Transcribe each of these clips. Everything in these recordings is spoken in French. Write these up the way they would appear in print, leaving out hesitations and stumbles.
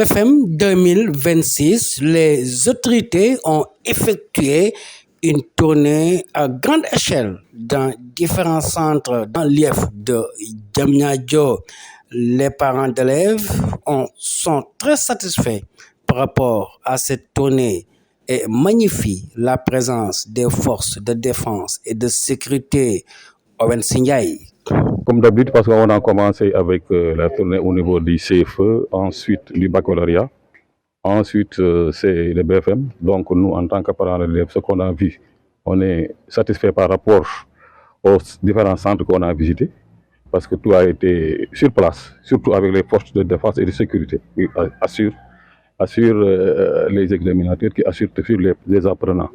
BFM 2026, les autorités ont effectué une tournée à grande échelle dans différents centres dans l'IEF de Diamniadio. Les parents d'élèves sont très satisfaits par rapport à cette tournée et magnifient la présence des forces de défense et de sécurité au Singaï. Comme d'habitude, parce qu'on a commencé avec la tournée au niveau du CFE, ensuite du baccalauréat, ensuite c'est le BFM. Donc nous, en tant que parents d'élèves, ce qu'on a vu, on est satisfait par rapport aux différents centres qu'on a visités, parce que tout a été sur place, surtout avec les forces de défense et de sécurité qui assurent les examinateurs, qui assurent les apprenants.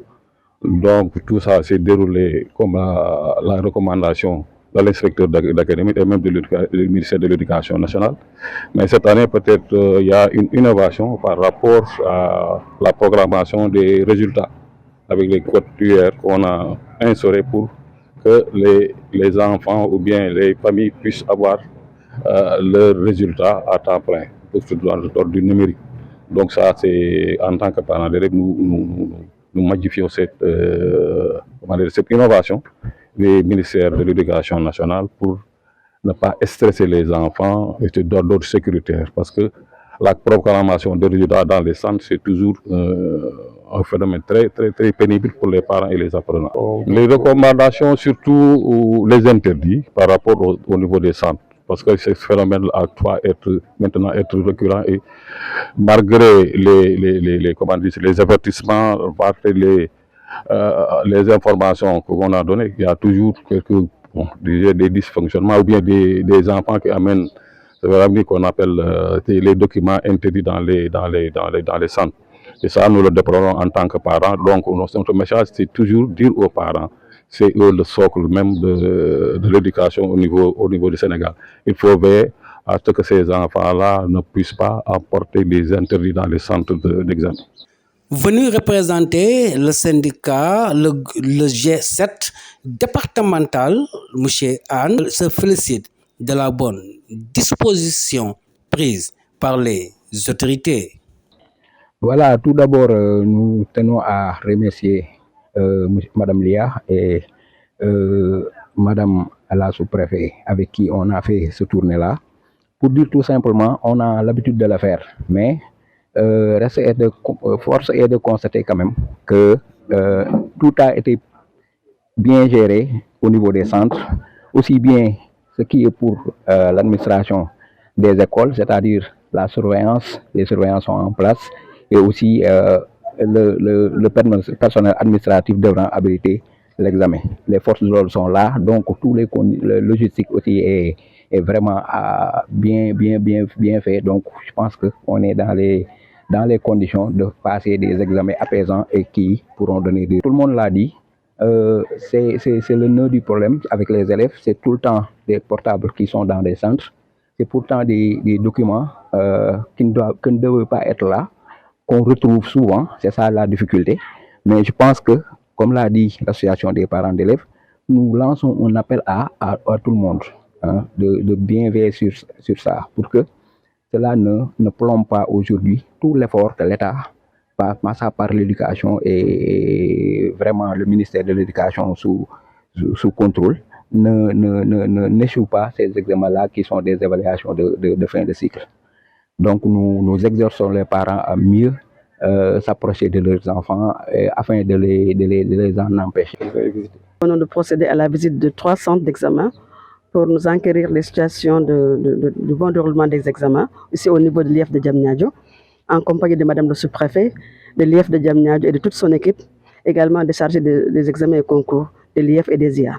Donc tout ça s'est déroulé comme la recommandation de l'inspecteur d'académie et même du ministère de l'Éducation nationale. Mais cette année, peut-être, il y a une innovation par rapport à la programmation des résultats avec les codes QR qu'on a instaurés pour que les enfants ou bien les familles puissent avoir leurs résultats à temps plein, dans le ordre du numérique. Donc ça, c'est en tant que parents d'élèves, nous modifions cette innovation du ministère de l'Éducation nationale pour ne pas stresser les enfants et d'ordre sécuritaire. Parce que la proclamation des résultats dans les centres, c'est toujours un phénomène très pénible pour les parents et les apprenants. Les recommandations, surtout les interdits par rapport au niveau des centres. Parce que ce phénomène-là doit maintenant être récurrent et malgré les avertissements, les informations qu'on a données, il y a toujours des dysfonctionnements ou bien des enfants qui amènent ce qu'on appelle les documents interdits dans les centres. Et ça, nous le déplorons en tant que parents. Donc, notre message, c'est toujours dire aux parents, c'est eux le socle même de l'éducation au niveau du Sénégal. Il faut veiller à ce que ces enfants-là ne puissent pas apporter des interdits dans les centres d'examen. Venu représenter le syndicat, le G7 départemental, M. Anne se félicite de la bonne disposition prise par les autorités. Voilà, tout d'abord, nous tenons à remercier Madame Lia et Madame la sous-préfet avec qui on a fait ce tournée-là. Pour dire tout simplement, on a l'habitude de le faire, mais force est de constater quand même que tout a été bien géré au niveau des centres, aussi bien ce qui est pour l'administration des écoles, c'est-à-dire la surveillance, les surveillances sont en place, et aussi le personnel administratif devra habiliter l'examen. Les forces de l'ordre sont là, donc tous les logistique aussi est vraiment bien fait. Donc je pense qu'on est dans les conditions de passer des examens apaisants et qui pourront donner des... Tout le monde l'a dit, c'est le nœud du problème avec les élèves, c'est tout le temps des portables qui sont dans les centres, c'est pourtant des documents qui ne doivent pas être là, qu'on retrouve souvent, c'est ça la difficulté. Mais je pense que, comme l'a dit l'association des parents d'élèves, nous lançons un appel à tout le monde de bien veiller sur ça, pour que cela ne plombe pas aujourd'hui tout l'effort de l'État, par l'éducation et vraiment le ministère de l'Éducation sous contrôle, n'échoue pas ces examens-là qui sont des évaluations de fin de cycle. Donc nous exhortons les parents à mieux s'approcher de leurs enfants afin de les en empêcher. Nous avons procédé à la visite de 3 centres d'examen pour nous enquérir les situations du bon déroulement des examens, ici au niveau de l'IEF de Diamniadio, en compagnie de Madame le sous-préfet de l'IEF de Diamniadio et de toute son équipe, également des chargés des examens et concours de l'IEF et des IA.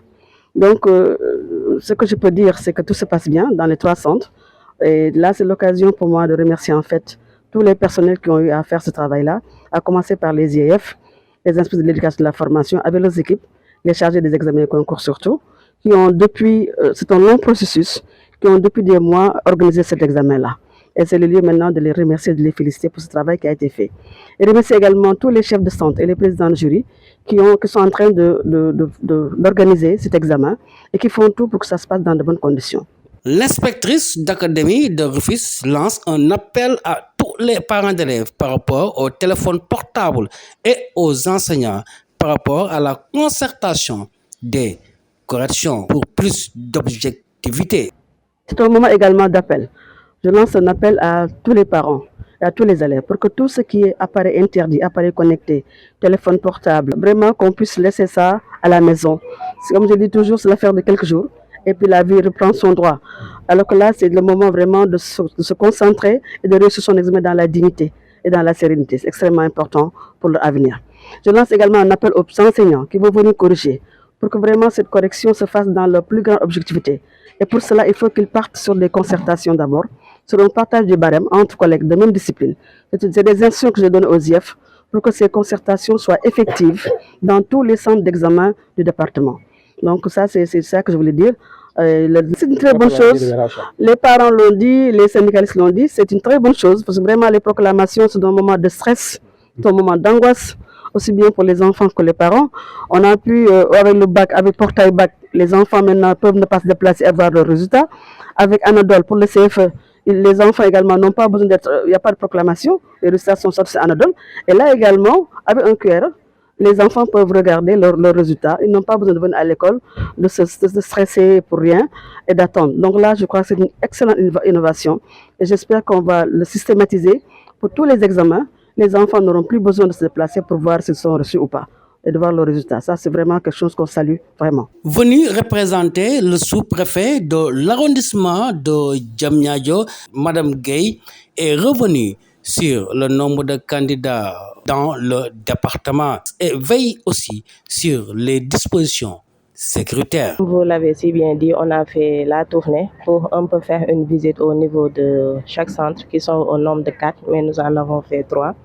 Donc, ce que je peux dire, c'est que tout se passe bien dans les 3 centres. Et là, c'est l'occasion pour moi de remercier en fait tous les personnels qui ont eu à faire ce travail-là, à commencer par les IEF, les inspecteurs de l'éducation et de la formation, avec leurs équipes, les chargés des examens et concours surtout, qui ont depuis, c'est un long processus, qui ont depuis des mois organisé cet examen-là. Et c'est le lieu maintenant de les remercier, de les féliciter pour ce travail qui a été fait. Et remercier également tous les chefs de centre et les présidents de jury qui sont en train d'organiser cet examen et qui font tout pour que ça se passe dans de bonnes conditions. L'inspectrice d'académie de Rufisque lance un appel à tous tous les parents d'élèves par rapport au téléphone portable et aux enseignants par rapport à la concertation des corrections pour plus d'objectivité. C'est un moment également d'appel. Je lance un appel à tous les parents et à tous les élèves pour que tout ce qui est appareil interdit, appareil connecté, téléphone portable, vraiment qu'on puisse laisser ça à la maison. Comme je dis toujours, c'est l'affaire de quelques jours et puis la vie reprend son droit. Alors que là, c'est le moment vraiment de se concentrer et de réussir son examen dans la dignité et dans la sérénité. C'est extrêmement important pour leur avenir. Je lance également un appel aux enseignants qui vont venir corriger pour que vraiment cette correction se fasse dans la plus grande objectivité. Et pour cela, il faut qu'ils partent sur des concertations d'abord, sur un partage du barème entre collègues de même discipline. C'est des instructions que je donne aux IEF pour que ces concertations soient effectives dans tous les centres d'examen du département. Donc ça, c'est ça que je voulais dire. C'est une très bonne chose. Les parents l'ont dit, les syndicalistes l'ont dit, c'est une très bonne chose parce que vraiment les proclamations, c'est un moment de stress, c'est un moment d'angoisse, aussi bien pour les enfants que les parents. On a pu, avec le bac, avec portail bac, les enfants maintenant peuvent ne pas se déplacer et avoir leurs résultats. Avec Anadol, pour le CFE, les enfants également n'ont pas besoin d'être, il n'y a pas de proclamation, les résultats sont sortis sur Anadol. Et là également, avec un QR, les enfants peuvent regarder leurs résultats. Ils n'ont pas besoin de venir à l'école, de se stresser pour rien et d'attendre. Donc là, je crois que c'est une excellente innovation et j'espère qu'on va le systématiser pour tous les examens. Les enfants n'auront plus besoin de se déplacer pour voir s'ils sont reçus ou pas et de voir leurs résultats. Ça, c'est vraiment quelque chose qu'on salue vraiment. Venu représenter le sous-préfet de l'arrondissement de Diamniadio, Madame Gueye, est revenue sur le nombre de candidats dans le département et veille aussi sur les dispositions sécuritaires. Vous l'avez si bien dit, on a fait la tournée pour un peu faire une visite au niveau de chaque centre qui sont au nombre de 4, mais nous en avons fait 3.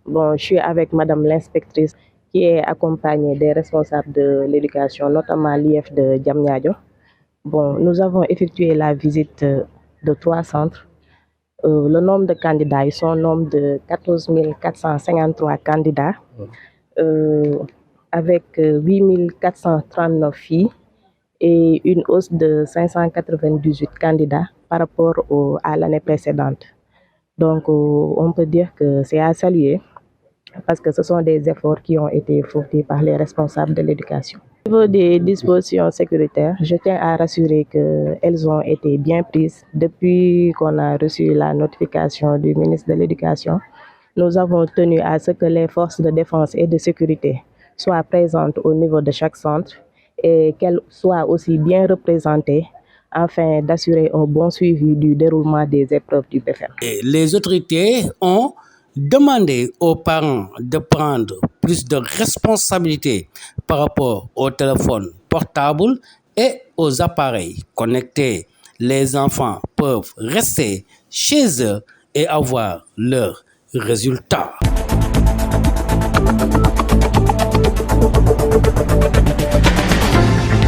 Bon, je suis avec Madame l'inspectrice qui est accompagnée des responsables de l'éducation, notamment l'IF de Diamniadio. Bon, nous avons effectué la visite de 3 centres. Le nombre de candidats, ils sont au nombre de 14 453 candidats, avec 8 439 filles et une hausse de 598 candidats par rapport à l'année précédente. Donc, on peut dire que c'est à saluer parce que ce sont des efforts qui ont été fournis par les responsables de l'éducation. Au niveau des dispositions sécuritaires, je tiens à rassurer qu'elles ont été bien prises depuis qu'on a reçu la notification du ministre de l'Éducation. Nous avons tenu à ce que les forces de défense et de sécurité soient présentes au niveau de chaque centre et qu'elles soient aussi bien représentées afin d'assurer un bon suivi du déroulement des épreuves du BFEM. Et les autorités ont demandé aux parents de prendre plus de responsabilités par rapport au téléphone portable et aux appareils connectés. Les enfants peuvent rester chez eux et avoir leurs résultats.